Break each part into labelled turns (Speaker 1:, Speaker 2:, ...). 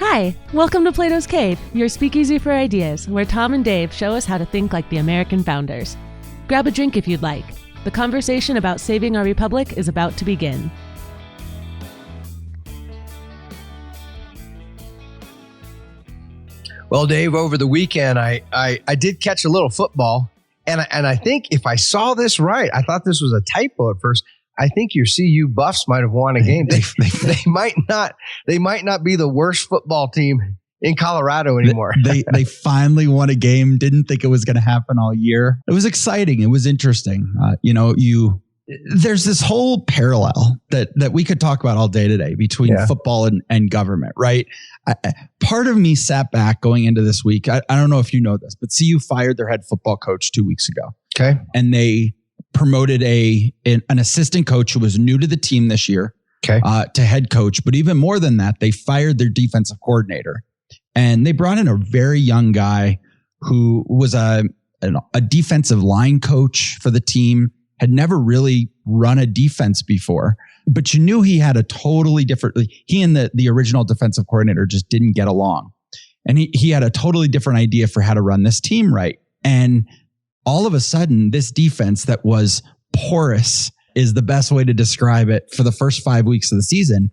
Speaker 1: Hi, welcome to Plato's Cave, your speakeasy for ideas, where Tom and Dave show us how to think like the American founders. Grab a drink if you'd like. The conversation about saving our republic is about to begin.
Speaker 2: Well, Dave, over the weekend, I did catch a little football, and I think if I saw this right, I thought this was a typo at first. I think your CU Buffs might have won a game. They might not be the worst football team in Colorado anymore.
Speaker 3: They finally won a game. Didn't think it was going to happen all year. It was exciting. It was interesting. There's this whole parallel that we could talk about all day today between football and government, right? Part of me sat back going into this week. I don't know if you know this, but CU fired their head football coach 2 weeks ago.
Speaker 2: Okay.
Speaker 3: And they promoted an assistant coach who was new to the team this year to head coach. But even more than that, they fired their defensive coordinator. And they brought in a very young guy who was a defensive line coach for the team, had never really run a defense before. But you knew he had a totally different, he and the original defensive coordinator just didn't get along. And he had a totally different idea for how to run this team right. And all of a sudden, this defense that was porous is the best way to describe it for the first 5 weeks of the season,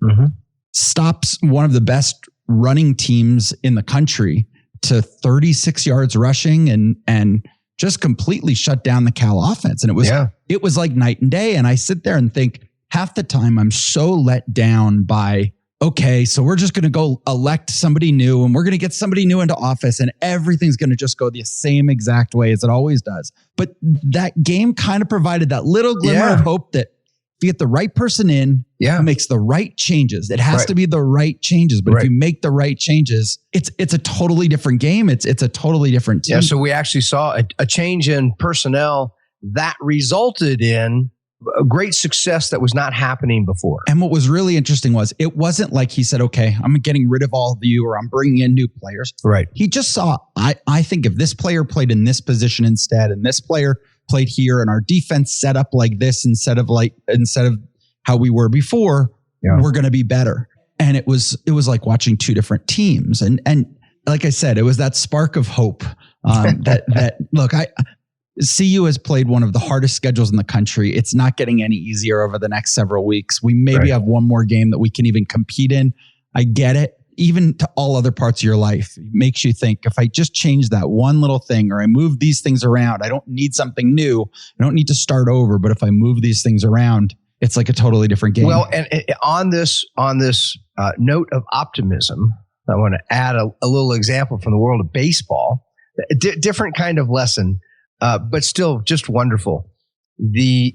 Speaker 3: stops one of the best running teams in the country to 36 yards rushing and just completely shut down the Cal offense. And it was like night and day. And I sit there and think half the time I'm so let down by, okay, so we're just going to go elect somebody new and we're going to get somebody new into office and everything's going to just go the same exact way as it always does. But that game kind of provided that little glimmer of hope that if you get the right person in, who makes the right changes, it has to be the right changes. But if you make the right changes, it's a totally different game. It's a totally different team.
Speaker 2: Yeah, so we actually saw a change in personnel that resulted in a great success that was not happening before.
Speaker 3: And what was really interesting was it wasn't like he said, okay, I'm getting rid of all of you or I'm bringing in new players.
Speaker 2: Right.
Speaker 3: He just saw, I think if this player played in this position instead and this player played here and our defense set up like this instead of how we were before, we're going to be better. And it was like watching two different teams. And like I said, it was that spark of hope look, CU has played one of the hardest schedules in the country. It's not getting any easier over the next several weeks. We maybe have one more game that we can even compete in. I get it. Even to all other parts of your life, it makes you think, if I just change that one little thing or I move these things around, I don't need something new. I don't need to start over. But if I move these things around, it's like a totally different game.
Speaker 2: Well, and on this note of optimism, I want to add a little example from the world of baseball, different kind of lesson. But still just wonderful. The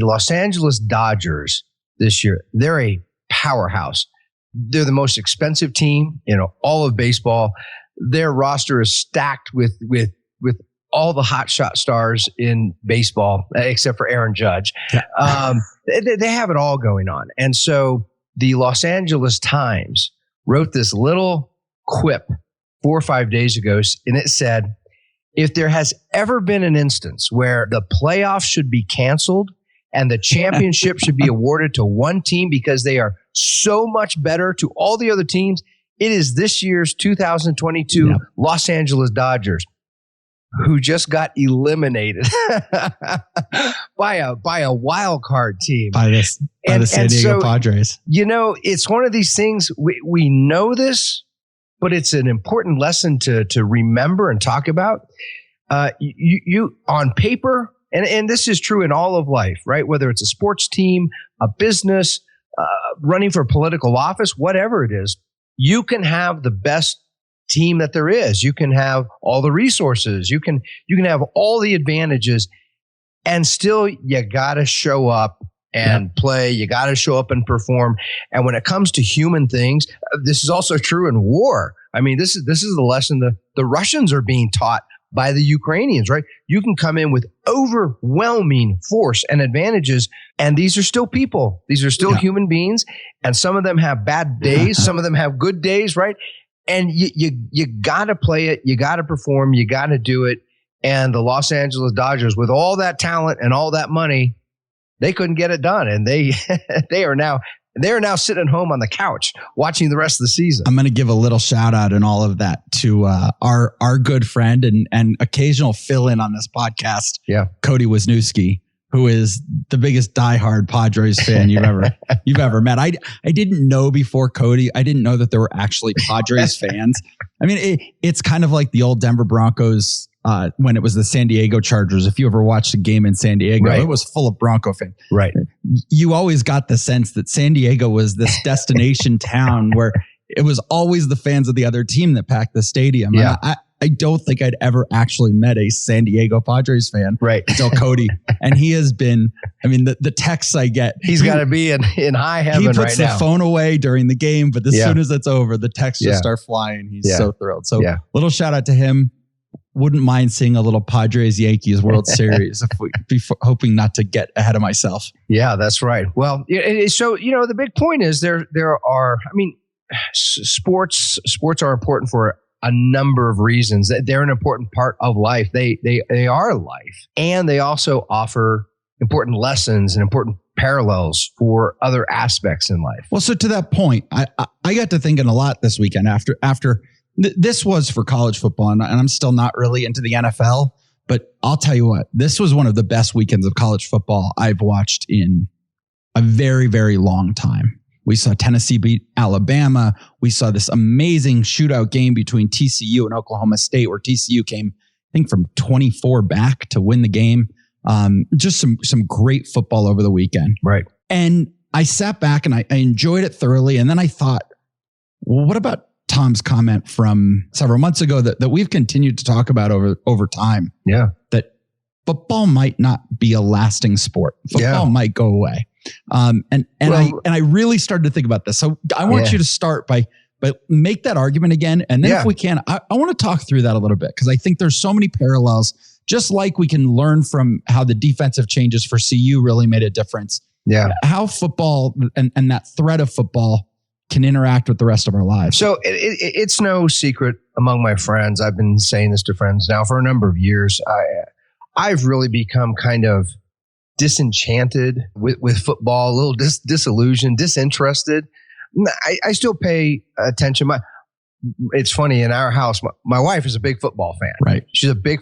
Speaker 2: Los Angeles Dodgers this year, they're a powerhouse. They're the most expensive team in all of baseball. Their roster is stacked with all the hotshot stars in baseball, except for Aaron Judge. They have it all going on. And so the Los Angeles Times wrote this little quip 4 or 5 days ago, and it said, if there has ever been an instance where the playoffs should be canceled and the championship should be awarded to one team because they are so much better to all the other teams, it is this year's 2022 Los Angeles Dodgers, who just got eliminated by a wild card team.
Speaker 3: By the San Diego Padres.
Speaker 2: It's one of these things, we know this, but it's an important lesson to remember and talk about. You on paper, and this is true in all of life, right? Whether it's a sports team, a business, running for political office, whatever it is, you can have the best team that there is. You can have all the resources. You can have all the advantages, and still you got to show up and play. You got to show up and perform. And when it comes to human things, this is also true in war. I mean, this is the lesson the Russians are being taught by the Ukrainians, right? You can come in with overwhelming force and advantages, and these are still people. These are still human beings, and some of them have bad days. Some of them have good days, right? And you got to play it. You got to perform. You got to do it. And the Los Angeles Dodgers, with all that talent and all that money, they couldn't get it done. And they are now And they're now sitting at home on the couch watching the rest of the season.
Speaker 3: I'm going to give a little shout out in all of that to our good friend and occasional fill-in on this podcast, Cody Wisniewski, who is the biggest diehard Padres fan you've ever met. I didn't know before Cody. I didn't know that there were actually Padres fans. I mean, it's kind of like the old Denver Broncos when it was the San Diego Chargers. If you ever watched a game in San Diego, it was full of Bronco fans.
Speaker 2: Right.
Speaker 3: You always got the sense that San Diego was this destination town where it was always the fans of the other team that packed the stadium.
Speaker 2: Yeah.
Speaker 3: And I don't think I'd ever actually met a San Diego Padres fan until Cody. And he has been, I mean, the texts I get.
Speaker 2: He's got to be in high heaven right now. He puts
Speaker 3: the phone away during the game, but as soon as it's over, the texts just start flying. He's so thrilled. So little shout out to him. Wouldn't mind seeing a little Padres-Yankees World Series hoping not to get ahead of myself.
Speaker 2: Yeah, that's right. Well, so, the big point is there are, I mean, sports are important for a number of reasons. They're an important part of life. They are life, and they also offer important lessons and important parallels for other aspects in life.
Speaker 3: Well, so to that point, I got to thinking a lot this weekend after this was for college football, and I'm still not really into the NFL, but I'll tell you what, this was one of the best weekends of college football I've watched in a very, very long time. We saw Tennessee beat Alabama. We saw this amazing shootout game between TCU and Oklahoma State, where TCU came, I think, from 24 back to win the game. Just some great football over the weekend.
Speaker 2: Right.
Speaker 3: And I sat back and I enjoyed it thoroughly. And then I thought, well, what about Tom's comment from several months ago that we've continued to talk about over time?
Speaker 2: Yeah.
Speaker 3: That football might not be a lasting sport. Football might go away. And I really started to think about this. So I want you to start by make that argument again. And then if we can, I want to talk through that a little bit, because I think there's so many parallels, just like we can learn from how the defensive changes for CU really made a difference.
Speaker 2: Yeah.
Speaker 3: How football and that threat of football can interact with the rest of our lives.
Speaker 2: So it's no secret among my friends. I've been saying this to friends now for a number of years. I've really become kind of disenchanted with football, a little disillusioned, disinterested. I still pay attention. It's funny, in our house, my wife is a big football fan.
Speaker 3: Right.
Speaker 2: She's a big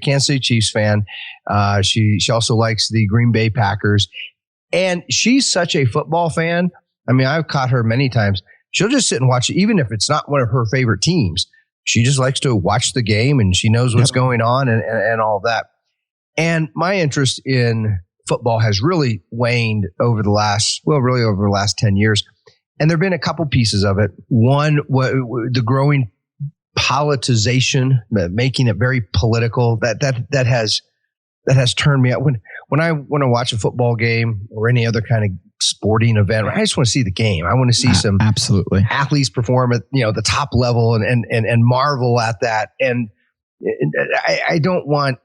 Speaker 2: Kansas City Chiefs fan. She also likes the Green Bay Packers, and she's such a football fan. I mean, I've caught her many times. She'll just sit and watch it, even if it's not one of her favorite teams. She just likes to watch the game, and she knows what's going on and all of that. And my interest in football has really waned over the last 10 years. And there have been a couple pieces of it. One, the growing politicization, making it very political, that has turned me out. When I want to watch a football game or any other kind of sporting event, I just want to see the game. I want to see some
Speaker 3: absolutely
Speaker 2: athletes perform at the top level and marvel at that. And I don't want,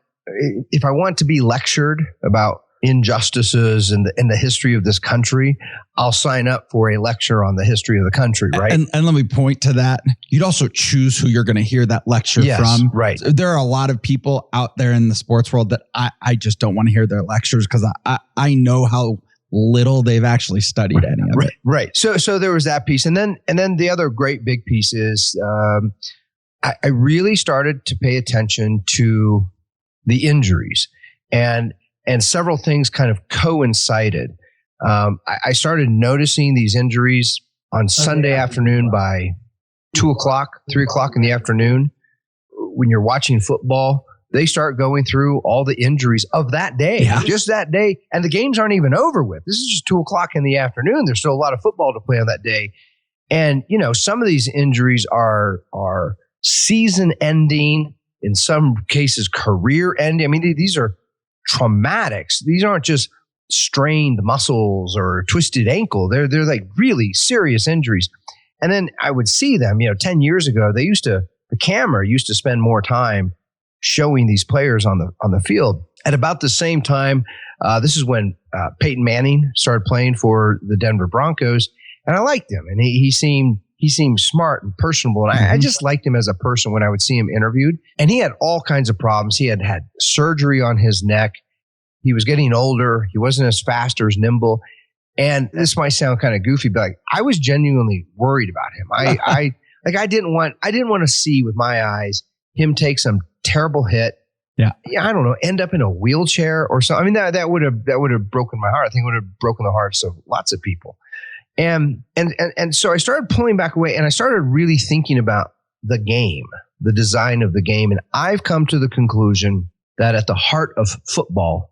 Speaker 2: if I want to be lectured about injustices and the history of this country, I'll sign up for a lecture on the history of the country, right?
Speaker 3: And let me point to that. You'd also choose who you're going to hear that lecture from.
Speaker 2: Right.
Speaker 3: There are a lot of people out there in the sports world that I just don't want to hear their lectures, because I know how little they've actually studied any of it.
Speaker 2: Right. So there was that piece. And then the other great big piece is I really started to pay attention to the injuries, and several things kind of coincided. I started noticing these injuries on Sunday afternoon by 2 o'clock, 3 o'clock in the afternoon. When you're watching football, they start going through all the injuries of that day, just that day. And the games aren't even over with. This is just 2 o'clock in the afternoon. There's still a lot of football to play on that day. And, some of these injuries are season ending, in some cases career ending. I mean, these are traumatics. These aren't just strained muscles or twisted ankle. They're like really serious injuries. And then I would see them, 10 years ago, the camera used to spend more time showing these players on the field. At about the same time, this is when Peyton Manning started playing for the Denver Broncos, and I liked him. And he seemed smart and personable. And I just liked him as a person when I would see him interviewed. And he had all kinds of problems. He had surgery on his neck. He was getting older. He wasn't as fast or as nimble. And this might sound kind of goofy, but like, I was genuinely worried about him. I didn't want to see with my eyes him take some terrible hit.
Speaker 3: Yeah,
Speaker 2: I don't know, end up in a wheelchair or something. I mean, that would have broken my heart. I think it would have broken the hearts of lots of people. And so I started pulling back away, and I started really thinking about the game, the design of the game. And I've come to the conclusion that at the heart of football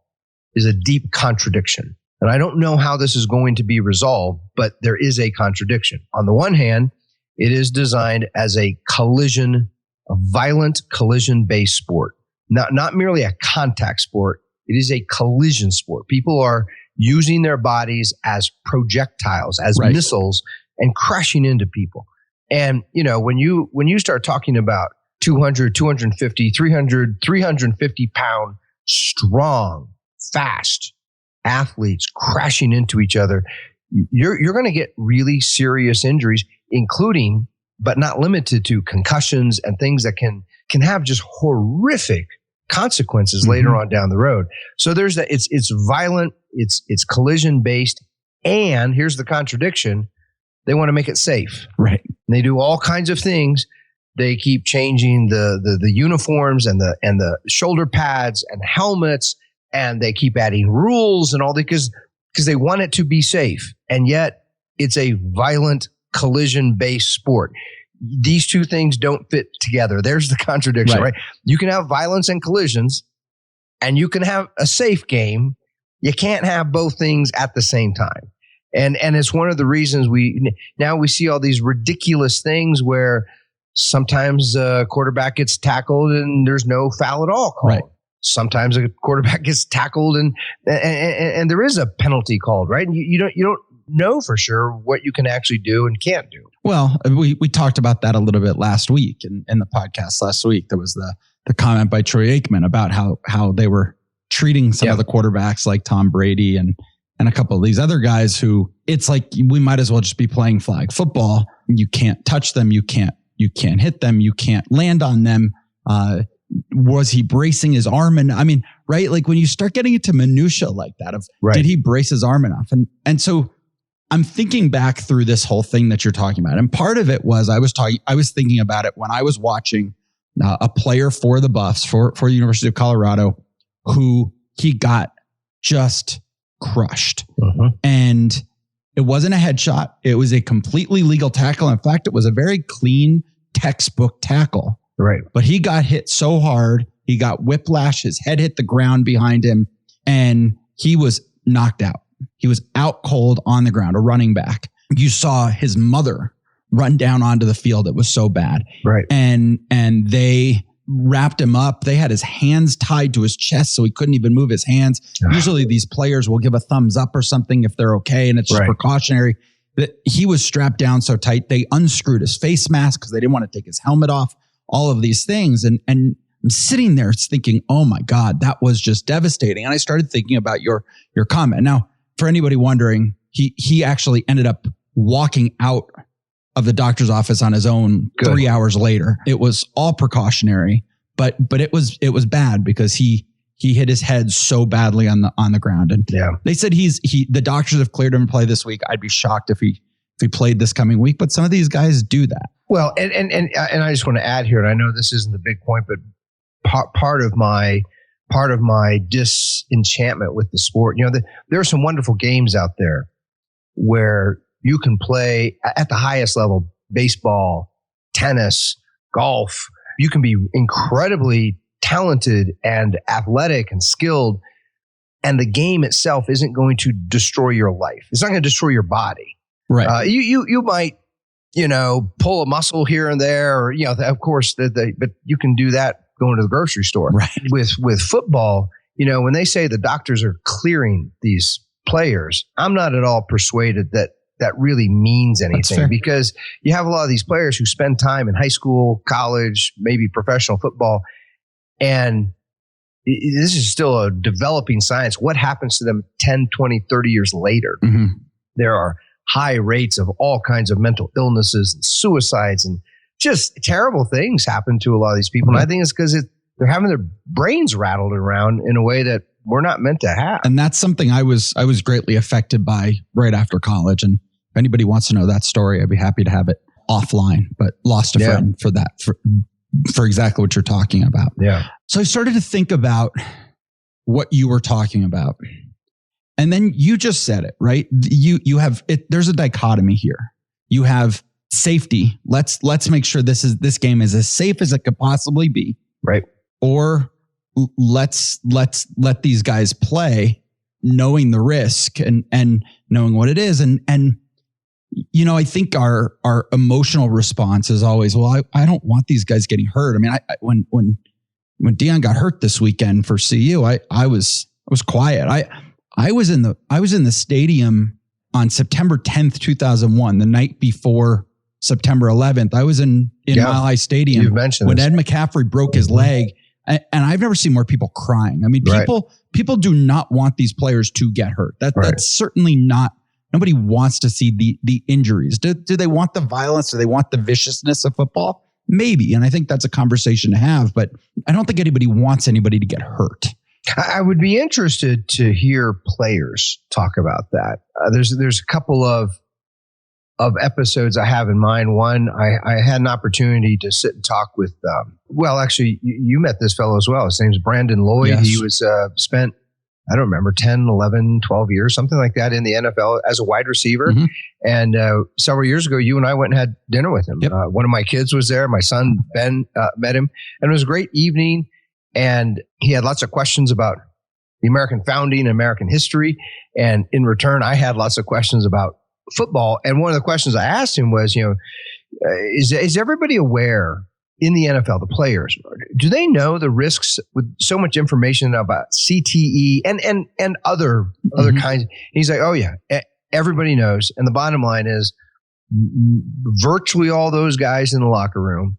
Speaker 2: is a deep contradiction. And I don't know how this is going to be resolved, but there is a contradiction. On the one hand, it is designed as a violent collision-based sport. Not merely a contact sport. It is a collision sport. People are using their bodies as projectiles, as missiles, and crashing into people. And, when you start talking about 200, 250, 300, 350 pound strong, fast athletes crashing into each other, you're going to get really serious injuries, including, but not limited to, concussions and things that can have just horrific consequences later on down the road. So there's that. It's violent. It's collision based. And here's the contradiction. They want to make it safe.
Speaker 3: Right.
Speaker 2: And they do all kinds of things. They keep changing the uniforms and the shoulder pads and helmets, and they keep adding rules and all that because they want it to be safe. And yet it's a violent collision based sport. These two things don't fit together. There's the contradiction, right? You can have violence and collisions, and you can have a safe game. You can't have both things at the same time. And it's one of the reasons we see all these ridiculous things where sometimes a quarterback gets tackled and there's no foul at all called. Right. Sometimes a quarterback gets tackled and there is a penalty called, right? And you don't know for sure what you can actually do and can't do.
Speaker 3: Well, we talked about that a little bit last week in the podcast last week. There was the comment by Troy Aikman about how they were treating some of the quarterbacks like Tom Brady and a couple of these other guys who it's like we might as well just be playing flag football. You can't touch them. You can't hit them. You can't land on them. Was he bracing his arm? And I mean, right? Like when you start getting into minutia like that of did he brace his arm enough? And so I'm thinking back through this whole thing that you're talking about. And part of it was I was thinking about it when I was watching a player for the Buffs for the University of Colorado who he got just crushed. And it wasn't a headshot. It was a completely legal tackle. In fact, it was a very clean textbook tackle.
Speaker 2: Right.
Speaker 3: But he got hit so hard, he got whiplash, his head hit the ground behind him, and he was knocked out. He was out cold on the ground, a running back. You saw his mother run down onto the field. It was so bad.
Speaker 2: Right.
Speaker 3: And they wrapped him up. They had his hands tied to his chest so he couldn't even move his hands. Usually these players will give a thumbs up or something if they're okay, and it's just precautionary. That he was strapped down so tight. They unscrewed his face mask because they didn't want to take his helmet off. All of these things. And I'm sitting there thinking, oh my God, that was just devastating. And I started thinking about your comment. Now, for anybody wondering, he actually ended up walking out of the doctor's office on his own 3 hours later. It was all precautionary, but it was bad because he hit his head so badly on the ground. And they said the doctors have cleared him to play this week. I'd be shocked if he played this coming week, but some of these guys do that.
Speaker 2: Well, and I just want to add here, and I know this isn't the big point, but part of my disenchantment with the sport, there are some wonderful games out there where you can play at the highest level, baseball, tennis, golf. You can be incredibly talented and athletic and skilled, and the game itself isn't going to destroy your life. It's not going to destroy your body.
Speaker 3: Right.
Speaker 2: You might, pull a muscle here and there, or, of course, but you can do that going to the grocery store.
Speaker 3: Right.
Speaker 2: With football, when they say the doctors are clearing these players, I'm not at all persuaded that really means anything, because you have a lot of these players who spend time in high school, college, maybe professional football, and this is still a developing science. What happens to them 10, 20, 30 years later?
Speaker 3: Mm-hmm.
Speaker 2: There are high rates of all kinds of mental illnesses and suicides, and just terrible things happen to a lot of these people. Mm-hmm. And I think it's because they're having their brains rattled around in a way that we're not meant to have.
Speaker 3: And that's something I was greatly affected by right after college. And if anybody wants to know that story, I'd be happy to have it offline, but lost a friend for that, for exactly what you're talking about.
Speaker 2: Yeah.
Speaker 3: So I started to think about what you were talking about. And then you just said it, right? You have it. There's a dichotomy here. You have safety. Let's make sure this game is as safe as it could possibly be.
Speaker 2: Right.
Speaker 3: Or let's let these guys play knowing the risk and knowing what it is. And I think our emotional response is always, well, I don't want these guys getting hurt. I mean, when Deion got hurt this weekend for CU, I was quiet. I was in the stadium on September 10th, 2001, the night before September 11th. I was in Mile High Stadium when Ed McCaffrey broke his leg. And I've never seen more people crying. I mean, people do not want these players to get hurt. That's certainly not. Nobody wants to see the injuries. Do they want the violence? Do they want the viciousness of football? Maybe. And I think that's a conversation to have, but I don't think anybody wants anybody to get hurt.
Speaker 2: I would be interested to hear players talk about that. There's a couple of episodes I have in mind. One, I had an opportunity to sit and talk with, actually, you met this fellow as well. His name's Brandon Lloyd. Yes. He was spent, I don't remember, 10, 11, 12 years, something like that in the NFL as a wide receiver. Mm-hmm. And several years ago, you and I went and had dinner with him. Yep. One of my kids was there. My son, Ben, met him. And it was a great evening. And he had lots of questions about the American founding and American history. And in return, I had lots of questions about football. And one of the questions I asked him was, is everybody aware in the NFL, the players, do they know the risks with so much information about CTE and other kinds? And he's like, oh yeah, everybody knows. And the bottom line is virtually all those guys in the locker room,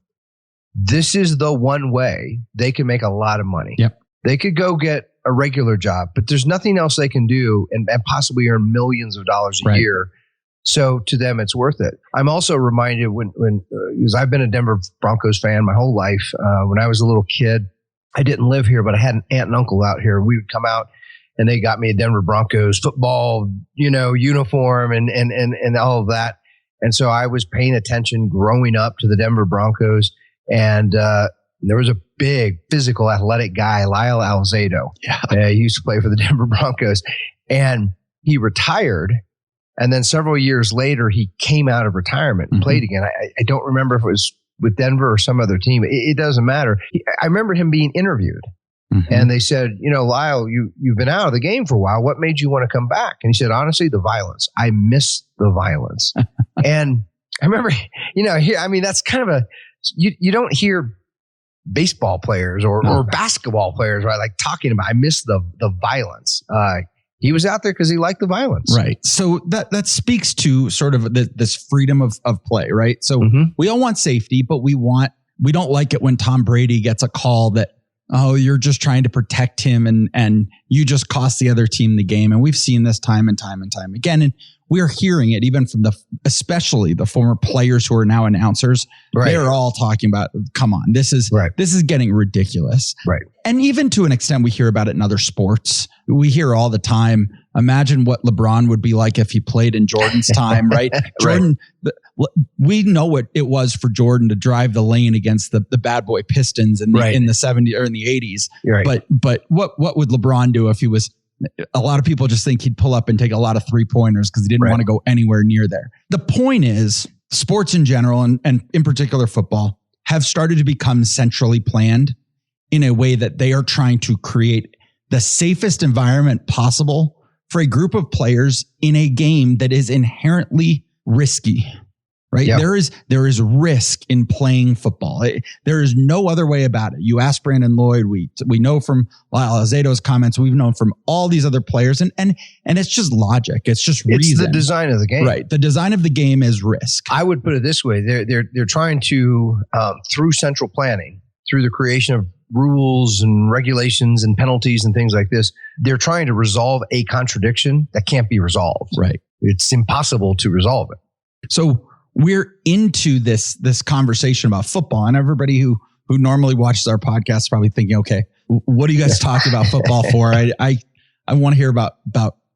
Speaker 2: this is the one way they can make a lot of money.
Speaker 3: Yep.
Speaker 2: They could go get a regular job, but there's nothing else they can do and possibly earn millions of dollars a year. So to them, it's worth it. I'm also reminded because I've been a Denver Broncos fan my whole life. When I was a little kid, I didn't live here, but I had an aunt and uncle out here. We would come out and they got me a Denver Broncos football, uniform and all of that. And so I was paying attention growing up to the Denver Broncos. And there was a big physical athletic guy, Lyle Alzado. Yeah. He used to play for the Denver Broncos. And he retired. And then several years later, he came out of retirement and played again. I don't remember if it was with Denver or some other team. It doesn't matter. I remember him being interviewed. And they said, Lyle, you've been out of the game for a while. What made you want to come back? And he said, honestly, the violence. I miss the violence. And I remember, that's kind of you don't hear baseball players or basketball players, right? Like talking about, I miss the violence. He was out there because he liked the violence.
Speaker 3: Right. So that speaks to sort of this freedom of play, right? So we all want safety, but we don't like it when Tom Brady gets a call that, oh, you're just trying to protect him and you just cost the other team the game. And we've seen this time and time and time again. And we're hearing it even from especially the former players who are now announcers. Right. They're all talking about, come on, this is getting ridiculous.
Speaker 2: Right.
Speaker 3: And even to an extent, we hear about it in other sports. We hear all the time. Imagine what LeBron would be like if he played in Jordan's time, right? Jordan, we know what it was for Jordan to drive the lane against the bad boy Pistons in the 70s or in the 80s.
Speaker 2: Right.
Speaker 3: But what would LeBron do if he was? A lot of people just think he'd pull up and take a lot of 3-pointers because he didn't want to go anywhere near there. The point is, sports in general, and in particular football, have started to become centrally planned in a way that they are trying to create the safest environment possible for a group of players in a game that is inherently risky. Right. Yep. There is risk in playing football. There is no other way about it. You ask Brandon Lloyd, we know from Lyle Alzado's comments, we've known from all these other players, and it's just logic. It's just reason.
Speaker 2: It's the design of the game.
Speaker 3: Right. The design of the game is risk.
Speaker 2: I would put it this way. They're trying to, through central planning, through the creation of rules and regulations and penalties and things like this, they're trying to resolve a contradiction that can't be resolved.
Speaker 3: Right.
Speaker 2: It's impossible to resolve it.
Speaker 3: So we're into this conversation about football, and everybody who normally watches our podcast is probably thinking, okay, what are you guys talking about football for? I want to hear about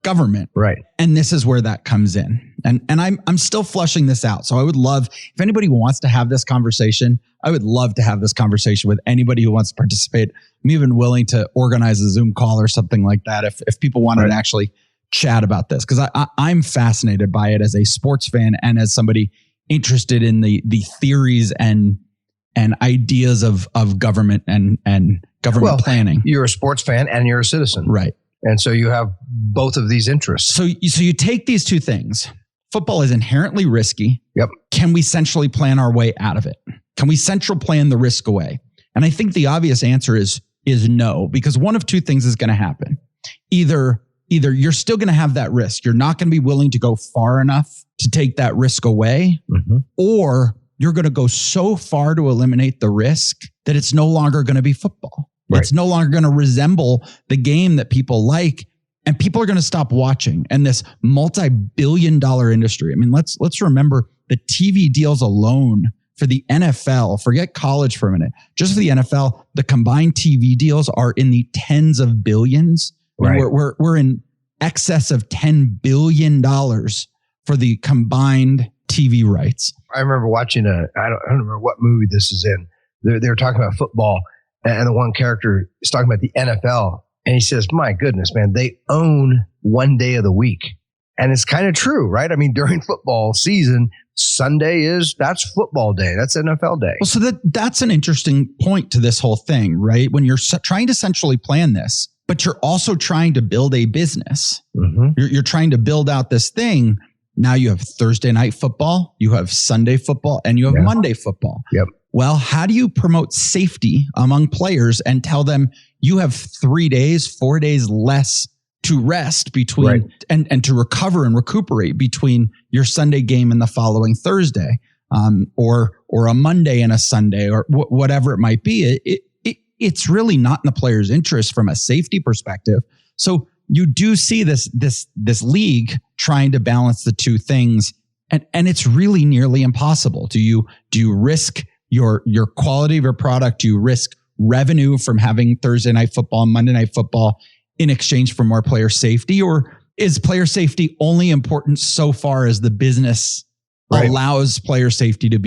Speaker 3: government.
Speaker 2: Right.
Speaker 3: And this is where that comes in. And I'm still flushing this out. So I would love, if anybody wants to have this conversation, I would love to have this conversation with anybody who wants to participate. I'm even willing to organize a Zoom call or something like that if people wanted to actually chat about this, because I'm fascinated by it as a sports fan and as somebody interested in the theories and ideas of government and government planning.
Speaker 2: You're a sports fan and you're a citizen.
Speaker 3: Right.
Speaker 2: And so you have both of these interests.
Speaker 3: So you take these two things. Football is inherently risky.
Speaker 2: Yep.
Speaker 3: Can we centrally plan our way out of it? Can we central plan the risk away? And I think the obvious answer is no, because one of two things is going to happen. Either you're still going to have that risk. You're not going to be willing to go far enough to take that risk away, or you're going to go so far to eliminate the risk that it's no longer going to be football. Right. It's no longer going to resemble the game that people like, and people are going to stop watching. And this multi-billion-dollar industry. I mean, let's remember the TV deals alone for the NFL. Forget college for a minute. Just for the NFL, the combined TV deals are in the tens of billions. Right. We're in excess of $10 billion for the combined TV rights.
Speaker 2: I remember watching I don't remember what movie this is in. They were talking about football, and the one character is talking about the NFL, and he says, "My goodness, man, they own one day of the week." And it's kind of true, right? I mean, during football season, Sunday that's football day. That's NFL day.
Speaker 3: Well, so that's an interesting point to this whole thing, right? When you're trying to centrally plan this, but you're also trying to build a business. You're trying to build out this thing. Now you have Thursday night football, you have Sunday football, and you have Monday football.
Speaker 2: Yep.
Speaker 3: Well, how do you promote safety among players and tell them you have 3 days, 4 days less to rest between and to recover and recuperate between your Sunday game and the following Thursday, or a Monday and a Sunday, or whatever it might be? It's really not in the player's interest from a safety perspective. So you do see this league trying to balance the two things, and it's really nearly impossible. Do you risk your quality of your product? Do you risk revenue from having Thursday night football and Monday night football in exchange for more player safety? Or is player safety only important so far as the business allows player safety to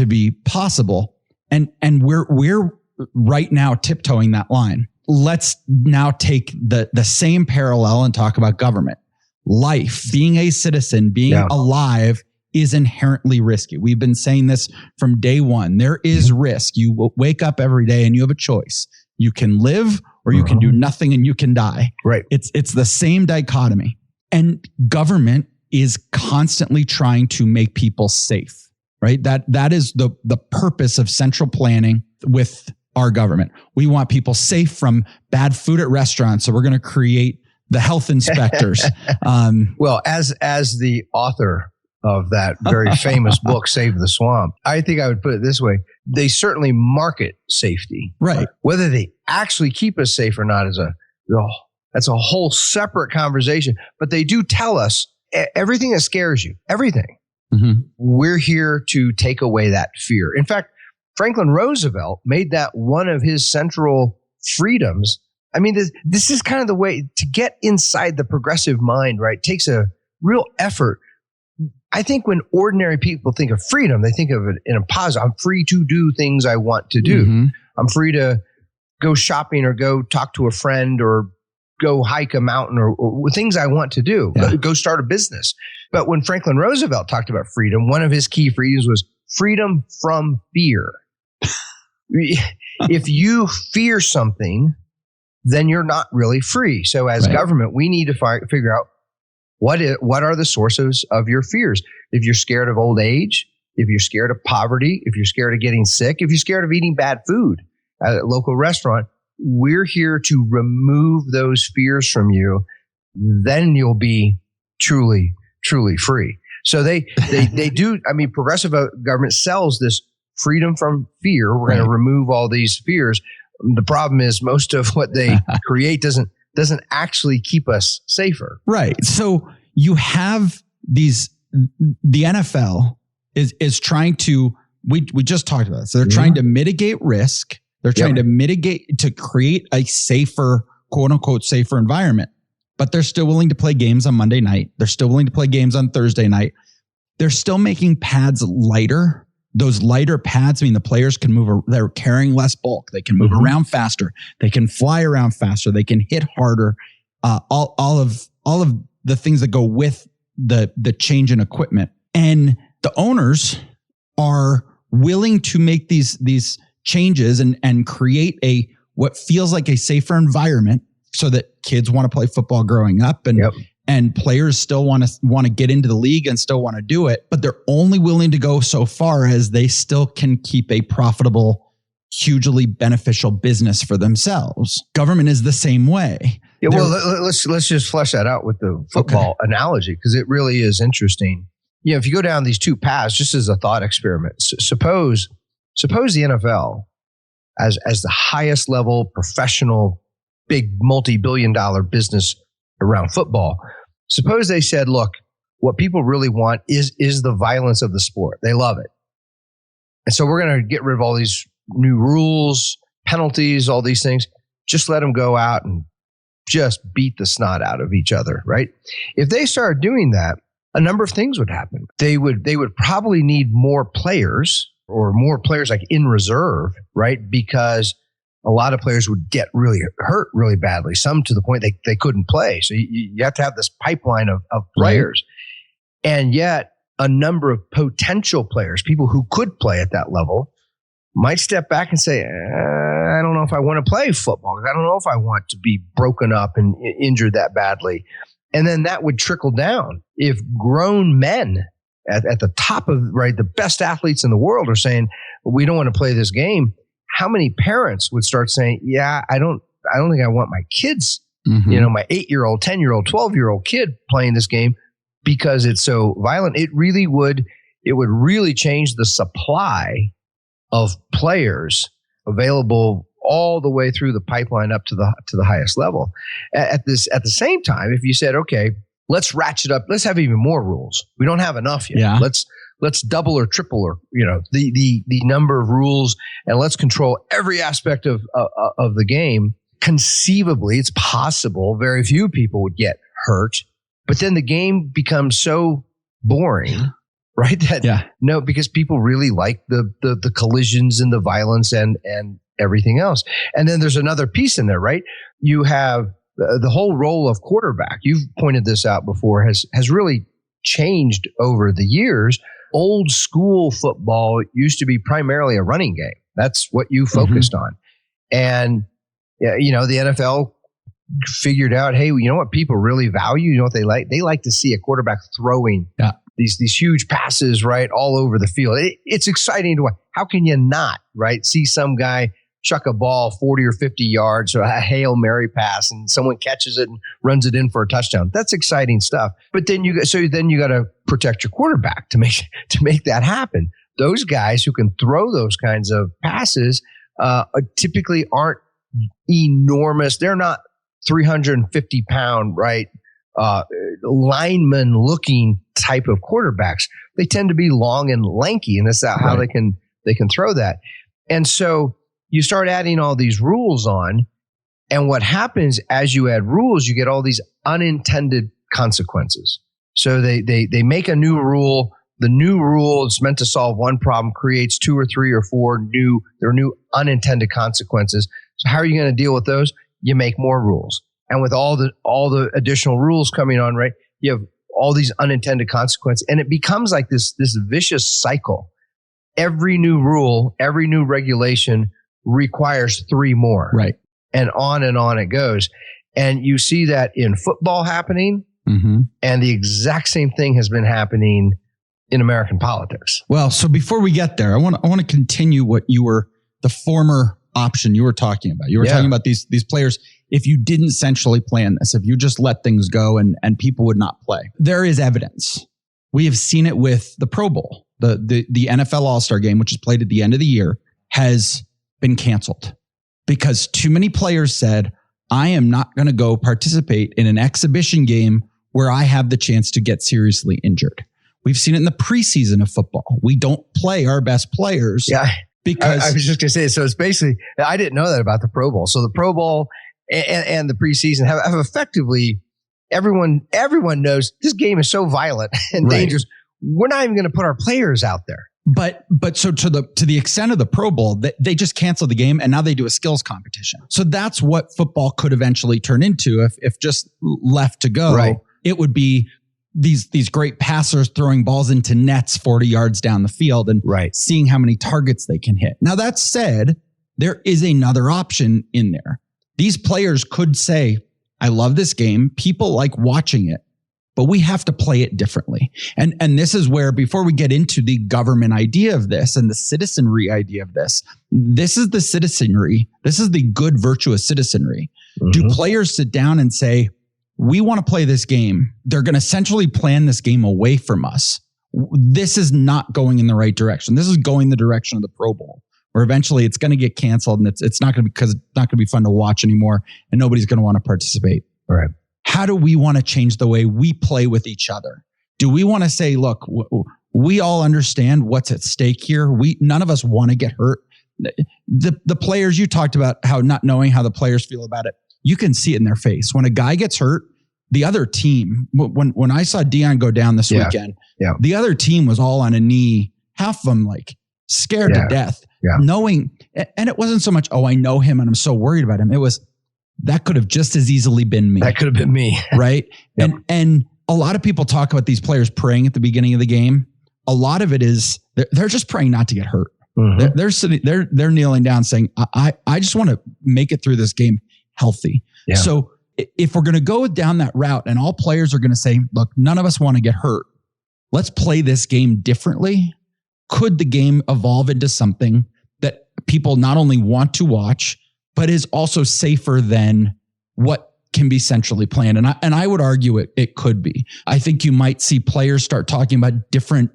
Speaker 3: be possible? And we're right now tiptoeing that line. Let's now take the same parallel and talk about government. Life, being a citizen, being alive is inherently risky. We've been saying this from day one. There is risk. You wake up every day and you have a choice. You can live or you can do nothing and you can die.
Speaker 2: Right.
Speaker 3: It's the same dichotomy. And government is constantly trying to make people safe, right? That is the purpose of central planning with our government. We want people safe from bad food at restaurants. So we're going to create the health inspectors.
Speaker 2: Well, as the author of that very famous book, Save the Swamp, I think I would put it this way. They certainly market safety.
Speaker 3: Right.
Speaker 2: Whether they actually keep us safe or not that's a whole separate conversation. But they do tell us everything that scares you, everything. We're here to take away that fear. In fact, Franklin Roosevelt made that one of his central freedoms. I mean, this is kind of the way to get inside the progressive mind, right? It takes a real effort. I think when ordinary people think of freedom, they think of it in a positive. I'm free to do things I want to do. I'm free to go shopping or go talk to a friend or go hike a mountain or things I want to do, go start a business. But when Franklin Roosevelt talked about freedom, one of his key freedoms was freedom from fear. If you fear something, then you're not really free. So as government, we need to figure out what are the sources of your fears. If you're scared of old age, if you're scared of poverty, if you're scared of getting sick, if you're scared of eating bad food at a local restaurant, we're here to remove those fears from you. Then you'll be truly, truly free. So they do. I mean, progressive government sells this freedom from fear. We're going to remove all these fears. The problem is most of what they create doesn't actually keep us safer.
Speaker 3: Right. So you have the NFL is trying to, we just talked about this. So they're trying to mitigate risk They're trying to mitigate, to create a safer, quote unquote, safer environment. But they're still willing to play games on Monday night. They're still willing to play games on Thursday night. They're still making pads lighter. Those lighter pads mean the players can move, they're carrying less bulk. They can move around faster. They can fly around faster. They can hit harder. All of the things that go with the change in equipment. And the owners are willing to make these changes and create what feels like a safer environment so that kids want to play football growing up and players still want to get into the league and still want to do it, but they're only willing to go so far as they still can keep a profitable, hugely beneficial business for themselves. Government is the same way.
Speaker 2: Yeah, well, let's just flesh that out with the football analogy, because it really is interesting. You know, if you go down these two paths, just as a thought experiment, suppose the NFL as the highest level professional, big multi-billion-dollar business around football. Suppose they said, look, what people really want is the violence of the sport. They love it. And so we're going to get rid of all these new rules, penalties, all these things. Just let them go out and just beat the snot out of each other, right? If they started doing that, a number of things would happen. They would probably need more players, or more players like in reserve, right? Because a lot of players would get really hurt really badly, some to the point they couldn't play. So you have to have this pipeline of players. Right. And yet a number of potential players, people who could play at that level, might step back and say, I don't know if I want to play football. I don't know if I want to be broken up and injured that badly. And then that would trickle down. If grown men at the top of, right, the best athletes in the world are saying, we don't want to play this game, how many parents would start saying, yeah, I don't think I want my kids, my 8-year-old, 10-year-old, 12-year-old kid playing this game because it's so violent. It would really change the supply of players available all the way through the pipeline up to the highest level. At the same time, if you said, okay, let's ratchet up, let's have even more rules. We don't have enough yet. Yeah. Let's double or triple or the number of rules, and let's control every aspect of the game. Conceivably, it's possible very few people would get hurt, but then the game becomes so boring, right? No, because people really like the collisions and the violence and everything else. And then there's another piece in there, right? You have the whole role of quarterback. You've pointed this out before, has really changed over the years. Old school football used to be primarily a running game. That's what you focused on. And, the NFL figured out, hey, you know what people really value? You know what they like? They like to see a quarterback throwing these huge passes, right, all over the field. It's exciting to watch. How can you not, right, see some guy chuck a ball 40 or 50 yards, or a Hail Mary pass, and someone catches it and runs it in for a touchdown? That's exciting stuff. But then you got to protect your quarterback to make that happen. Those guys who can throw those kinds of passes typically aren't enormous. They're not 350-pound, right, lineman looking type of quarterbacks. They tend to be long and lanky, and that's how they can throw that. And so you start adding all these rules on, and what happens as you add rules, you get all these unintended consequences. So they make a new rule. The new rule is meant to solve one problem, creates 2 or 3 or 4 new unintended consequences. So how are you going to deal with those? You make more rules. And with all the additional rules coming on, right, you have all these unintended consequences, and it becomes like this vicious cycle. Every new rule, every new regulation requires 3 more. Right. And on it goes. And you see that in football happening, and the exact same thing has been happening in American politics.
Speaker 3: Well, so before we get there, I want to continue what the former option you were talking about. You were talking about these players. If you didn't centrally plan this, if you just let things go and people would not play, there is evidence. We have seen it with the Pro Bowl, the NFL All-Star game, which is played at the end of the year, has been canceled because too many players said, I am not going to go participate in an exhibition game where I have the chance to get seriously injured. We've seen it in the preseason of football. We don't play our best players Because
Speaker 2: I was just going to say, so it's basically, I didn't know that about the Pro Bowl. So the Pro Bowl and the preseason have effectively, everyone knows this game is so violent and dangerous. We're not even going to put our players out there.
Speaker 3: But so to the extent of the Pro Bowl, they just canceled the game and now they do a skills competition. So that's what football could eventually turn into if just left to go.
Speaker 2: Right.
Speaker 3: It would be these great passers throwing balls into nets 40 yards down the field and seeing how many targets they can hit. Now that said, there is another option in there. These players could say, I love this game. People like watching it, but we have to play it differently. And this is where, before we get into the government idea of this and the citizenry idea of this is the citizenry. This is the good, virtuous citizenry. Mm-hmm. Do players sit down and say, we want to play this game? They're going to essentially plan this game away from us. This is not going in the right direction. This is going the direction of the Pro Bowl, where eventually it's going to get canceled and it's not going to, because it's not going to be fun to watch anymore and nobody's going to want to participate.
Speaker 2: Right.
Speaker 3: How do we want to change the way we play with each other? Do we want to say, look, we all understand what's at stake here. None of us want to get hurt. The players, you talked about how not knowing how the players feel about it. You can see it in their face. When a guy gets hurt, the other team, when I saw Deion go down this weekend, the other team was all on a knee, half of them like scared to death, knowing, and it wasn't so much, oh, I know him and I'm so worried about him. It was, that could have just as easily been me.
Speaker 2: That could have been me.
Speaker 3: Right. Yep. And a lot of people talk about these players praying at the beginning of the game. A lot of it is they're just praying not to get hurt. Mm-hmm. They're sitting, they're kneeling down saying, I just want to make it through this game healthy. Yeah. So if we're going to go down that route and all players are going to say, look, none of us want to get hurt. Let's play this game differently. Could the game evolve into something that people not only want to watch, but is also safer than what can be centrally planned? And I would argue it could be. I think you might see players start talking about different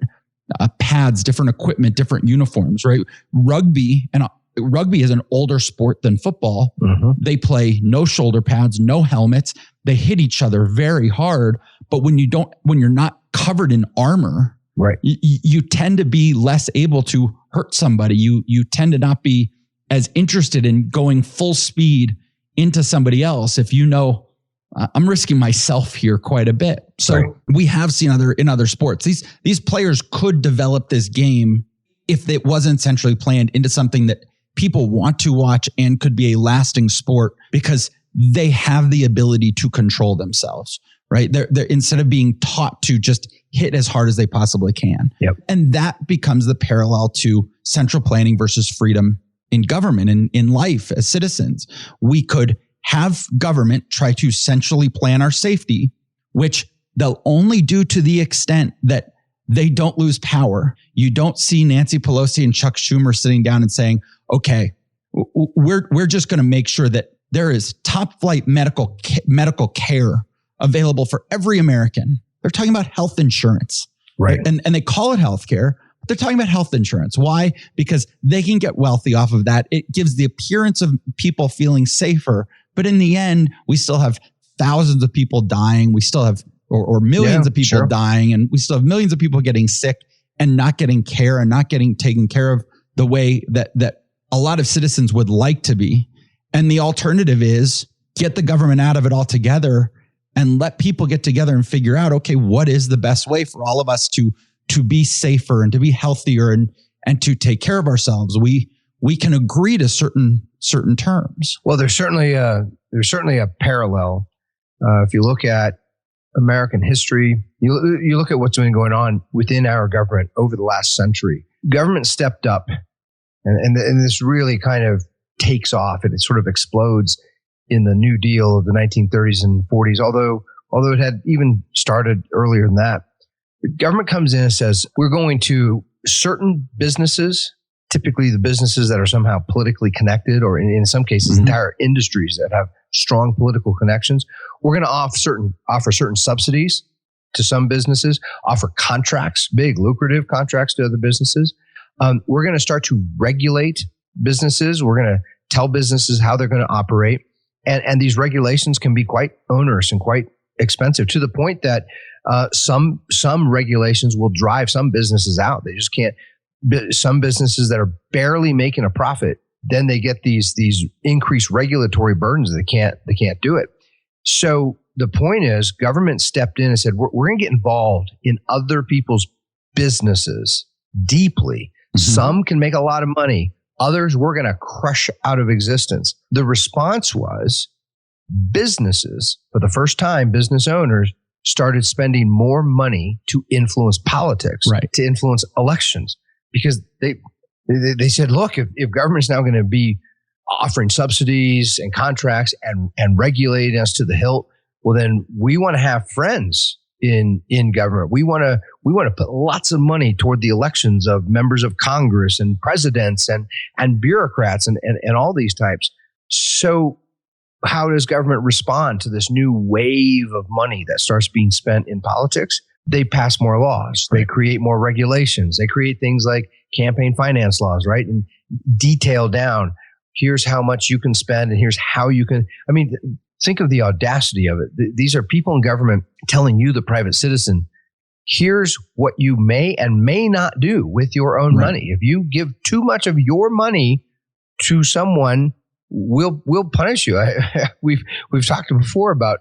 Speaker 3: pads, different equipment, different uniforms, right? Rugby is an older sport than football. Mm-hmm. They play no shoulder pads, no helmets. They hit each other very hard. But when you're not covered in armor, right, you tend to be less able to hurt somebody. You tend to not be as interested in going full speed into somebody else if you know I'm risking myself here quite a bit. So we have seen in other sports, these players could develop this game if it wasn't centrally planned into something that people want to watch and could be a lasting sport because they have the ability to control themselves, right? They're instead of being taught to just hit as hard as they possibly can. Yep. And that becomes the parallel to central planning versus freedom in government and in life as citizens. We could have government try to centrally plan our safety, which they'll only do to the extent that they don't lose power. You don't see Nancy Pelosi and Chuck Schumer sitting down and saying, okay, we're just going to make sure that there is top flight medical care available for every American. They're talking about health insurance, right? And they call it healthcare. They're talking about health insurance. Why? Because they can get wealthy off of that. It gives the appearance of people feeling safer. But in the end, we still have thousands of people dying. We still have, or millions of people dying. And we still have millions of people getting sick and not getting care and not getting taken care of the way that a lot of citizens would like to be. And the alternative is get the government out of it altogether and let people get together and figure out, okay, what is the best way for all of us to be safer and to be healthier and to take care of ourselves. We can agree to certain terms.
Speaker 2: Well, there's certainly a parallel. If you look at American history, you look at what's been going on within our government over the last century. Government stepped up, and this really kind of takes off, and it sort of explodes in the New Deal of the 1930s and 40s. Although it had even started earlier than that. The government comes in and says, we're going to certain businesses, typically the businesses that are somehow politically connected, or in some cases, entire industries that have strong political connections. We're going to offer certain subsidies to some businesses, offer contracts, big lucrative contracts to other businesses. We're going to start to regulate businesses. We're going to tell businesses how they're going to operate. And these regulations can be quite onerous and quite expensive, to the point that some regulations will drive some businesses out. They just can't. some businesses that are barely making a profit, then they get these increased regulatory burdens. They can't do it. So the point is, government stepped in and said, we're going to get involved in other people's businesses deeply. Mm-hmm. Some can make a lot of money. Others we're going to crush out of existence. The response was businesses, for the first time, business owners started spending more money to influence politics,
Speaker 3: right,
Speaker 2: to influence elections, because they said, look, if government's now going to be offering subsidies and contracts and regulating us to the hilt, well, then we want to have friends in government. We want to put lots of money toward the elections of members of Congress and presidents and bureaucrats and all these types. So how does government respond to this new wave of money that starts being spent in politics? They pass more laws. They create more regulations. They create things like campaign finance laws, right? And detail down, here's how much you can spend and here's how you can. I mean, think of the audacity of it. These are people in government telling you, the private citizen, here's what you may and may not do with your own money. If you give too much of your money to someone, we'll punish you. We've talked before about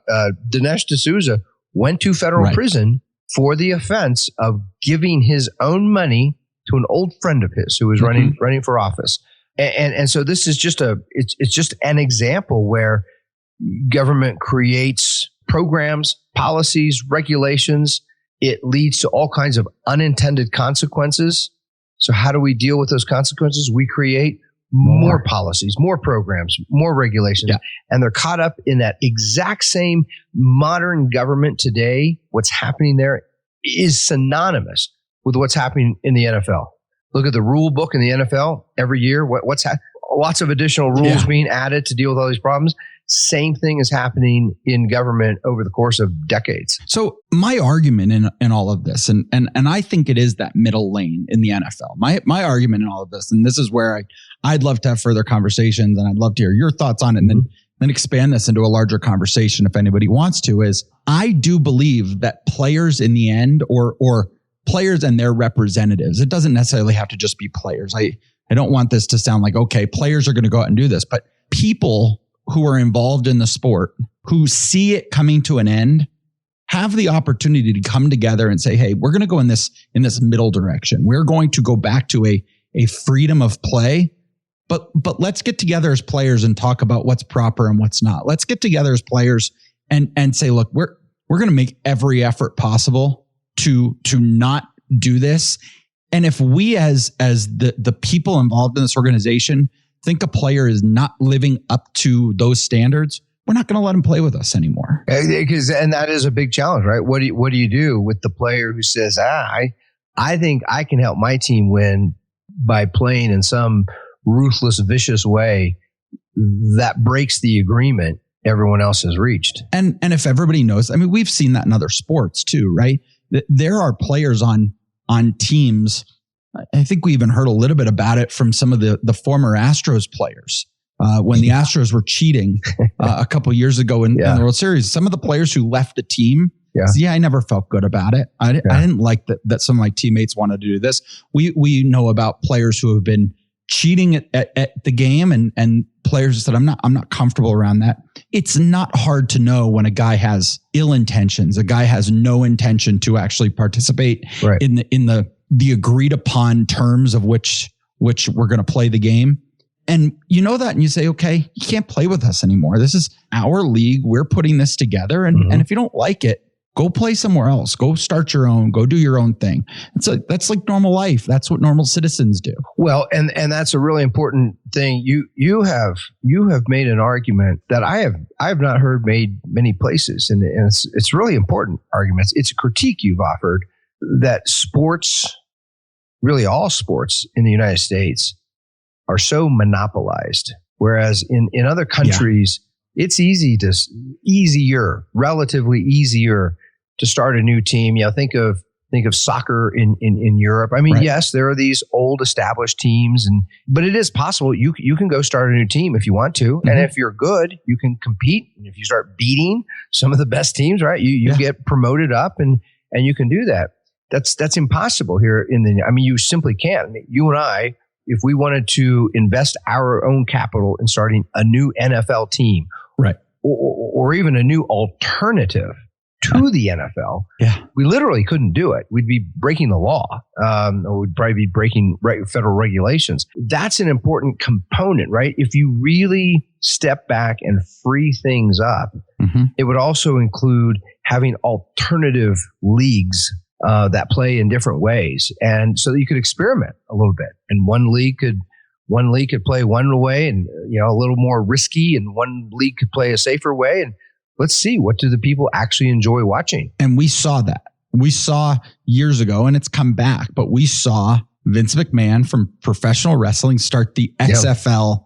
Speaker 2: Dinesh D'Souza went to federal prison for the offense of giving his own money to an old friend of his who was running for office. And so this is just it's just an example where government creates programs, policies, regulations. It leads to all kinds of unintended consequences. So how do we deal with those consequences? We create more policies, more programs, more regulations. Yeah. And they're caught up in that exact same modern government today. What's happening there is synonymous with what's happening in the NFL. Look at the rule book in the NFL every year. Lots of additional rules being added to deal with all these problems. Same thing is happening in government over the course of decades.
Speaker 3: So my argument in all of this, and I think it is that middle lane in the NFL. My argument in all of this, and this is where I'd love to have further conversations, and I'd love to hear your thoughts on it, and then expand this into a larger conversation if anybody wants to, is I do believe that players in the end, or players and their representatives, it doesn't necessarily have to just be players. I don't want this to sound like, okay, players are going to go out and do this, but people who are involved in the sport, who see it coming to an end, have the opportunity to come together and say, hey, we're going to go in this middle direction. We're going to go back to a freedom of play, but let's get together as players and talk about what's proper and what's not. Let's get together as players and say, look, we're going to make every effort possible to not do this. And if we as the people involved in this organization think a player is not living up to those standards, we're not going to let him play with us anymore.
Speaker 2: And that is a big challenge, right? What do you do with the player who says, I think I can help my team win by playing in some ruthless, vicious way that breaks the agreement everyone else has reached?
Speaker 3: And if everybody knows, I mean, we've seen that in other sports too, right? There are players on teams. I think we even heard a little bit about it from some of the former Astros players when the Astros were cheating a couple of years ago in the World Series. Some of the players who left the team, I never felt good about it. I didn't like that some of my teammates wanted to do this. We know about players who have been cheating at the game and players said, I'm not comfortable around that. It's not hard to know when a guy has ill intentions, a guy has no intention to actually participate in the agreed upon terms of which we're going to play the game. And you know that, and you say, okay, you can't play with us anymore. This is our league. We're putting this together. And if you don't like it, go play somewhere else. Go start your own, go do your own thing. That's like normal life. That's what normal citizens do.
Speaker 2: Well, and that's a really important thing. You have made an argument that I have not heard made many places. And it's really important arguments. It's a critique you've offered that sports, really all sports in the United States, are so monopolized. Whereas in other countries, it's relatively easier to start a new team. Think of soccer in Europe. I mean, yes, there are these old established teams, but it is possible you can go start a new team if you want to. And if you're good, you can compete. And if you start beating some of the best teams, right, you get promoted up and you can do that. That's impossible here you simply can't. I mean, you and I, if we wanted to invest our own capital in starting a new NFL team,
Speaker 3: right,
Speaker 2: or even a new alternative to the NFL, we literally couldn't do it. We'd be breaking the law, or we'd probably be breaking federal regulations. That's an important component, right? If you really step back and free things up, it would also include having alternative leagues that play in different ways, and so that you could experiment a little bit. And one league could play one way, and a little more risky, and one league could play a safer way. And let's see, what do the people actually enjoy watching?
Speaker 3: And we saw that. We saw years ago, and it's come back. But we saw Vince McMahon from professional wrestling start the XFL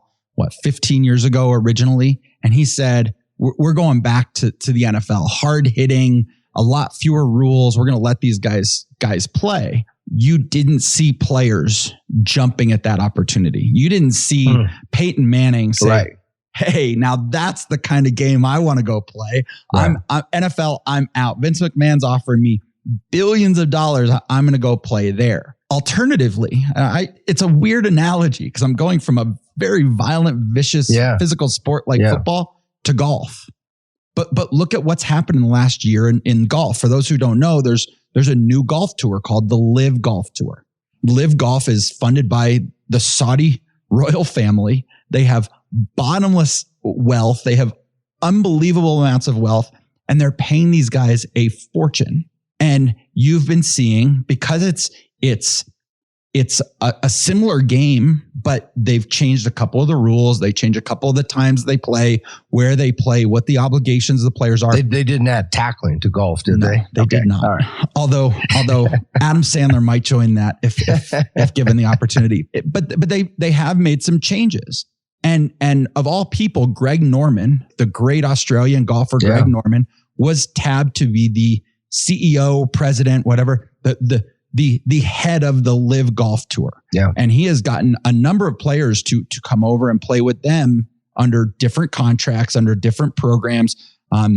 Speaker 3: 15 years ago originally, and he said, "We're going back to the NFL, hard hitting." A lot fewer rules. We're going to let these guys play. You didn't see players jumping at that opportunity. You didn't see Peyton Manning say, "Hey, now that's the kind of game I want to go play. Right. I'm NFL. I'm out. Vince McMahon's offering me billions of dollars. I'm going to go play there." Alternatively, it's a weird analogy because I'm going from a very violent, vicious, physical sport like football to golf. But look at what's happened in the last year in golf. For those who don't know, there's a new golf tour called the Live Golf Tour. Live Golf is funded by the Saudi royal family. They have bottomless wealth. They have unbelievable amounts of wealth, and they're paying these guys a fortune. And you've been seeing, because it's a similar game, but they've changed a couple of the rules. They changed a couple of the times they play, where they play, what the obligations of the players are.
Speaker 2: They didn't add tackling to golf, did they?
Speaker 3: They did not. All right. Although Adam Sandler might join that if given the opportunity. But they have made some changes. And of all people, Greg Norman, the great Australian golfer, Greg Norman, was tabbed to be the CEO, president, whatever, the head of the Live Golf Tour. Yeah. And he has gotten a number of players to come over and play with them under different contracts, under different programs.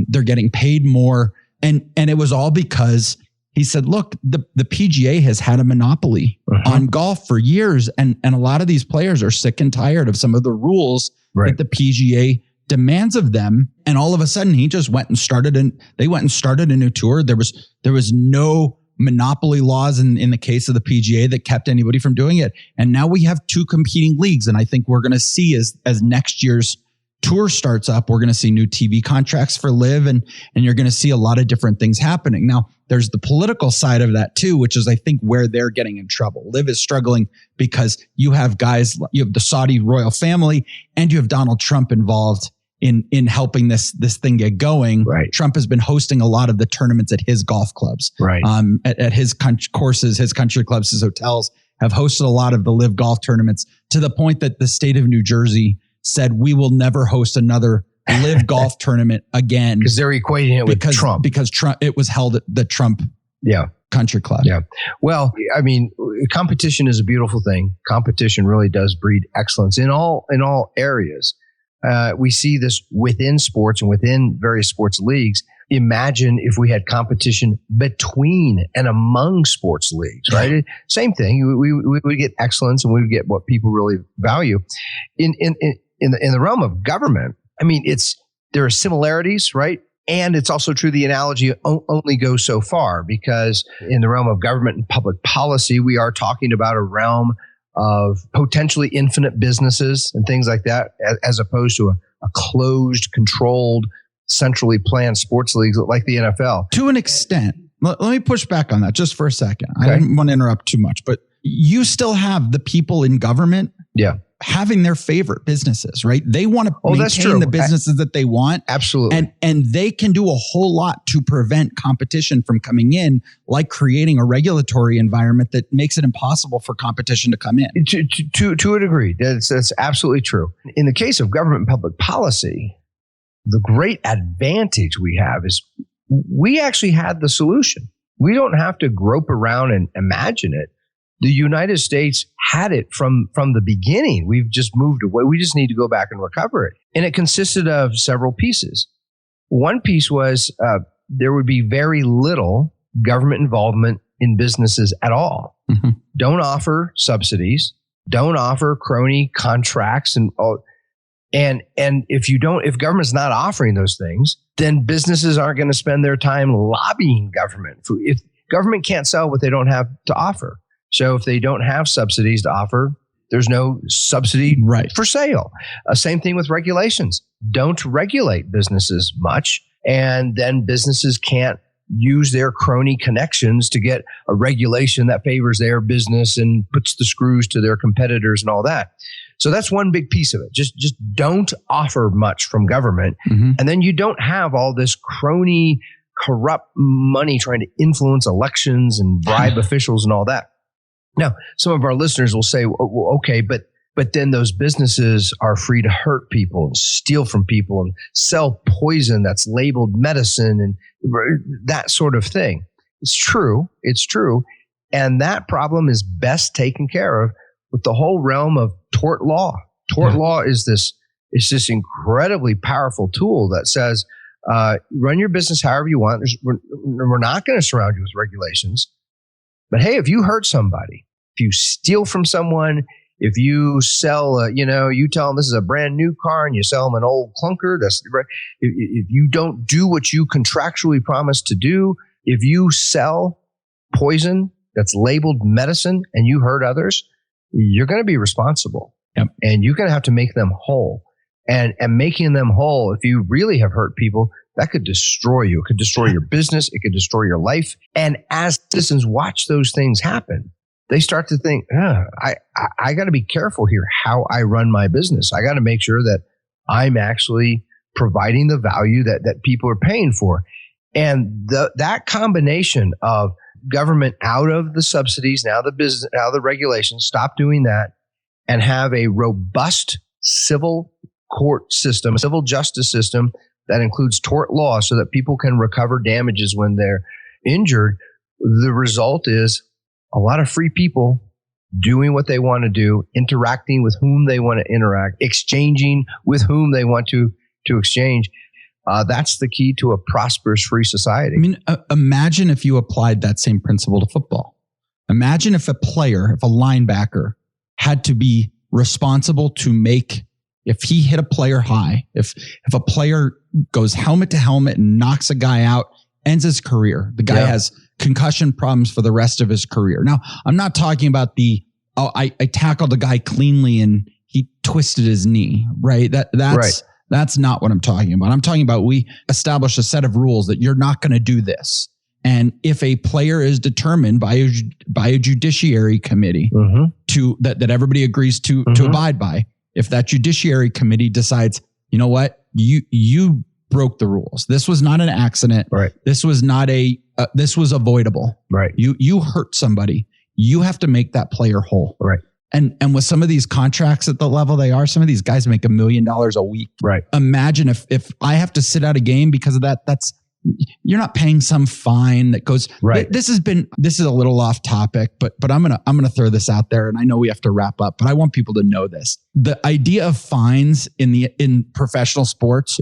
Speaker 3: They're getting paid more. And it was all because he said, look, the PGA has had a monopoly on golf for years. And a lot of these players are sick and tired of some of the rules that the PGA demands of them. And all of a sudden he just went and started a new tour. There was no monopoly laws in the case of the PGA that kept anybody from doing it. And now we have two competing leagues. And I think we're going to see as next year's tour starts up, we're going to see new TV contracts for Live, and you're going to see a lot of different things happening. Now, there's the political side of that too, which is, I think, where they're getting in trouble. Live is struggling because you have the Saudi royal family, and you have Donald Trump involved in helping this thing get going. Right. Trump has been hosting a lot of the tournaments at his golf clubs. Right. At his courses, his country clubs, his hotels have hosted a lot of the Live Golf tournaments, to the point that the state of New Jersey said, we will never host another Live Golf tournament again.
Speaker 2: Because they're equating it with Trump.
Speaker 3: Because Trump, it was held at the Trump country club. Yeah.
Speaker 2: Well, I mean, competition is a beautiful thing. Competition really does breed excellence in all areas. We see this within sports and within various sports leagues. Imagine if we had competition between and among sports leagues, right? Same thing. We would get excellence, and we would get what people really value. In the realm of government, I mean, there are similarities, right? And it's also true, the analogy only goes so far, because in the realm of government and public policy, we are talking about a realm of potentially infinite businesses and things like that, as opposed to a closed, controlled, centrally planned sports leagues like the NFL.
Speaker 3: To an extent, let me push back on that just for a second. Okay. I didn't want to interrupt too much, but you still have the people in government having their favorite businesses, right? They want to maintain the businesses that they want.
Speaker 2: Absolutely.
Speaker 3: And they can do a whole lot to prevent competition from coming in, like creating a regulatory environment that makes it impossible for competition to come in.
Speaker 2: To a degree, that's absolutely true. In the case of government and public policy, the great advantage we have is we actually had the solution. We don't have to grope around and imagine it. The United States had it from the beginning. We've just moved away. We just need to go back and recover it. And it consisted of several pieces. One piece was there would be very little government involvement in businesses at all. Mm-hmm. Don't offer subsidies. Don't offer crony contracts and if government's not offering those things, then businesses aren't going to spend their time lobbying government. If government can't sell what they don't have to offer, so if they don't have subsidies to offer, there's no subsidy for sale. Same thing with regulations. Don't regulate businesses much, and then businesses can't use their crony connections to get a regulation that favors their business and puts the screws to their competitors and all that. So that's one big piece of it. Just don't offer much from government. Mm-hmm. And then you don't have all this crony, corrupt money trying to influence elections and bribe officials and all that. Now, some of our listeners will say, well, okay, but then those businesses are free to hurt people and steal from people and sell poison that's labeled medicine and that sort of thing. It's true. And that problem is best taken care of with the whole realm of tort law. Tort law is this incredibly powerful tool that says, run your business however you want. We're not going to surround you with regulations. But hey, if you hurt somebody, if you steal from someone, if you sell, you tell them this is a brand new car and you sell them an old clunker, if you don't do what you contractually promised to do, if you sell poison that's labeled medicine and you hurt others, you're going to be responsible. Yep. And you're going to have to make them whole. And making them whole, if you really have hurt people, that could destroy you. It could destroy your business. It could destroy your life. And as citizens watch those things happen, they start to think, I got to be careful here how I run my business. I got to make sure that I'm actually providing the value that people are paying for. And that combination of government out of the subsidies, now the business, now the regulations, stop doing that, and have a robust civil court system, civil justice system that includes tort law so that people can recover damages when they're injured. The result is a lot of free people doing what they want to do, interacting with whom they want to interact, exchanging with whom they want to exchange. That's the key to a prosperous free society.
Speaker 3: I mean, imagine if you applied that same principle to football. Imagine if a linebacker had to be responsible to make, if he hit a player high, if a player goes helmet to helmet and knocks a guy out, ends his career. The guy has concussion problems for the rest of his career. Now, I'm not talking about I tackled the guy cleanly and he twisted his knee, right? That's not what I'm talking about. I'm talking about we establish a set of rules that you're not going to do this. And if a player is determined by a judiciary committee that everybody agrees to abide by, if that judiciary committee decides, you know what, you broke the rules. This was not an accident. Right. This was not this was avoidable. Right. You hurt somebody. You have to make that player whole. Right. And with some of these contracts at the level they are, some of these guys make $1 million a week. Right. Imagine if I have to sit out a game because of that, you're not paying some fine that goes, right. This is a little off topic, but I'm going to throw this out there, and I know we have to wrap up, but I want people to know this. The idea of fines in professional sports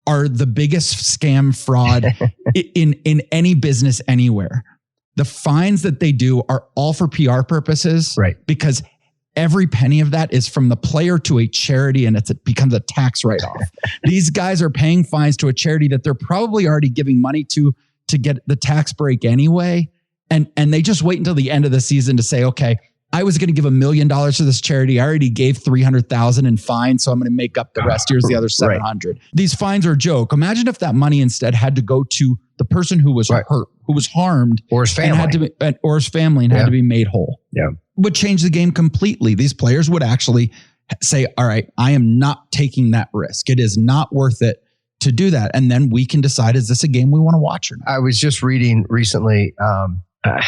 Speaker 3: are the biggest scam fraud in any business anywhere. The fines that they do are all for PR purposes, right? Because every penny of that is from the player to a charity, and it becomes a tax write-off. These guys are paying fines to a charity that they're probably already giving money to get the tax break anyway. And they just wait until the end of the season to say, okay, I was going to give $1 million to this charity. I already gave $300,000 in fines, so I'm going to make up the rest. Here's the other $700. Right. These fines are a joke. Imagine if that money instead had to go to the person who was hurt, who was harmed, or his family, and had to be made whole. Yeah. Would change the game completely. These players would actually say, all right, I am not taking that risk. It is not worth it to do that. And then we can decide, is this a game we want to watch or not?
Speaker 2: I was just reading recently, I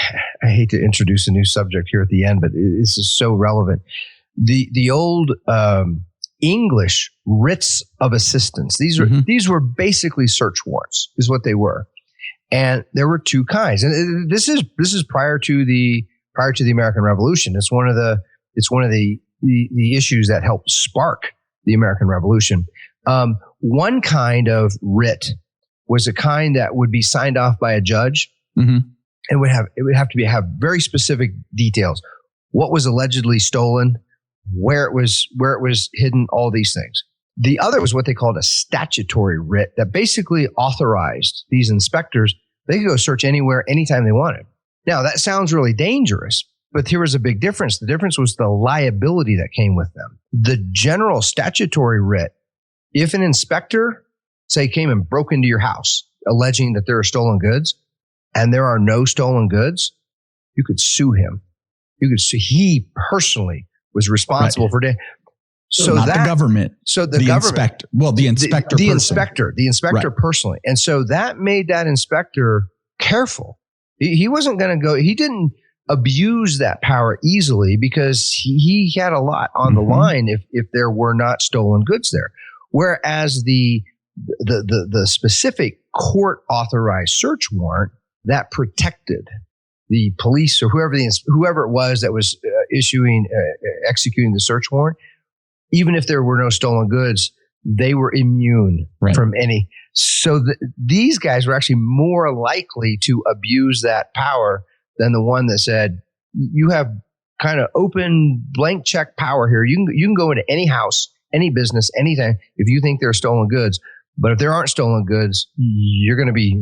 Speaker 2: hate to introduce a new subject here at the end, but this is so relevant. The old English writs of assistance. These were basically search warrants, is what they were. And there were two kinds. And this is prior to the American Revolution. It's one of the issues that helped spark the American Revolution. One kind of writ was a kind that would be signed off by a judge. Mm-hmm. it would have to have very specific details. What was allegedly stolen, where it was hidden, all these things. The other was what they called a statutory writ that basically authorized these inspectors. They could go search anywhere, anytime they wanted. Now, that sounds really dangerous, but here was a big difference. The difference was the liability that came with them. The general statutory writ, if an inspector, say, came and broke into your house, alleging that there are stolen goods, and there are no stolen goods, you could sue him. You could sue. He personally was responsible for it.
Speaker 3: So not the government. So the inspector. Well, the inspector.
Speaker 2: The inspector personally. And so that made that inspector careful. He wasn't going to go. He didn't abuse that power easily because he had a lot on the line if there were not stolen goods there. Whereas the specific court authorized search warrant that protected the police or whoever it was that was executing the search warrant, even if there were no stolen goods, they were immune from any. So these guys were actually more likely to abuse that power than the one that said, you have kind of open blank check power here. You can go into any house, any business, anything if you think there are stolen goods. But if there aren't stolen goods, you're going to be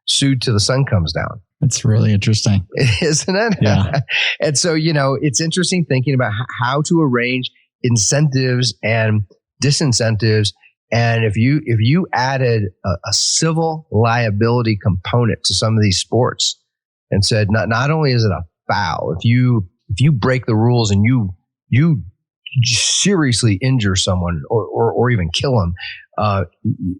Speaker 2: sued till the sun comes down.
Speaker 3: That's really interesting.
Speaker 2: Isn't it?
Speaker 3: Yeah.
Speaker 2: And so, it's interesting thinking about how to arrange incentives and disincentives. And if you added a civil liability component to some of these sports and said, not only is it a foul, if you break the rules and you seriously injure someone or even kill them,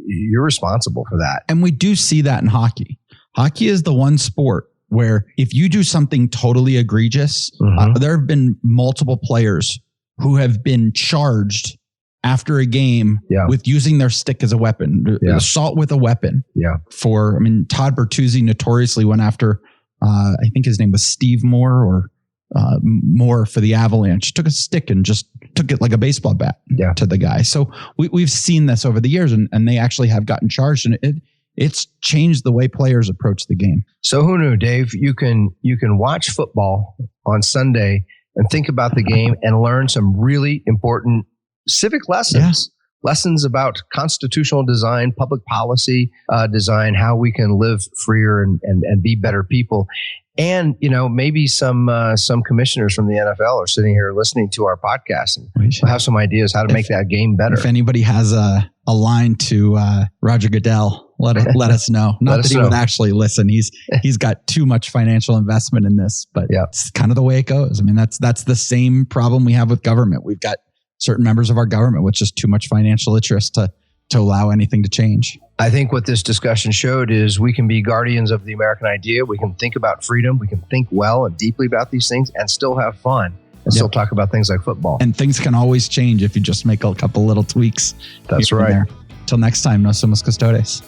Speaker 2: you're responsible for that.
Speaker 3: And we do see that in hockey. Hockey is the one sport where if you do something totally egregious, there have been multiple players who have been charged after a game with using their stick as a weapon, assault with a weapon. Todd Bertuzzi notoriously went after, I think his name was Steve Moore Moore for the Avalanche, took a stick and just took it like a baseball bat to the guy. So we've seen this over the years and they actually have gotten charged, and it's changed the way players approach the game.
Speaker 2: So who knew, Dave? You can watch football on Sunday and think about the game and learn some really important civic lessons. Lessons about constitutional design, public policy design, how we can live freer and be better people. And, maybe some commissioners from the NFL are sitting here listening to our podcast and we'll have some ideas how to make that game better.
Speaker 3: If anybody has a line to Roger Goodell, let us know. Not that he would actually listen. He's got too much financial investment in this, but it's kind of the way it goes. I mean, that's the same problem we have with government. We've got certain members of our government with just too much financial interest to allow anything to change.
Speaker 2: I think what this discussion showed is we can be guardians of the American idea. We can think about freedom. We can think well and deeply about these things and still have fun and still talk about things like football.
Speaker 3: And things can always change if you just make a couple little tweaks.
Speaker 2: That's right.
Speaker 3: Till next time, Nos Somos Custodes.